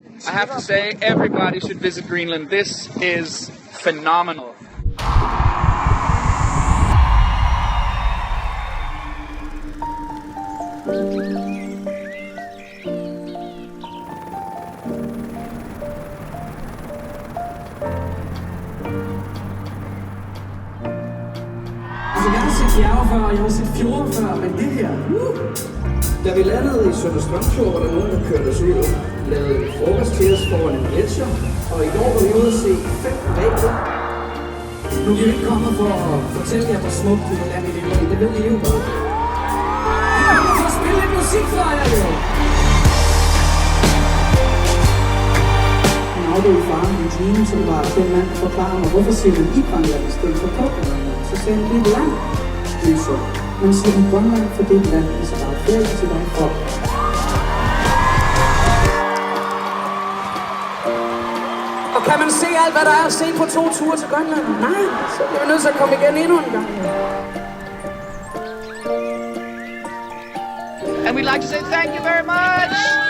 I have to say, everybody should visit Greenland. This is phenomenal. Altså, jeg har set bjerge før, og jeg har set fjorde før, men det her... Da vi landede i Sønder Strømfjord, var der nogen, der kørte os ud, lavede frokost til os foran en gletsjer, og i går var vi ude at se 5 hvaler. Nu er vi jo ikke kommet for at fortælle jer, hvor smukt det land i det land. Det ved I jo godt. Vi kommer for at spille lidt musik for jer, jo! Min afdøde far, min team, som var den mand, der forklarer mig, hvorfor siger man i Grønland i stedet for på Grønland. Så sagde han, det er et land. Det er så. Man siger om Grønland, for det er et land, så der er ferie til dig for. Og kan man se alt, hvad der er at se på 2 ture til Grønland? Nej, så bliver vi nødt til at komme igen endnu en gang. And we'd like to say thank you very much.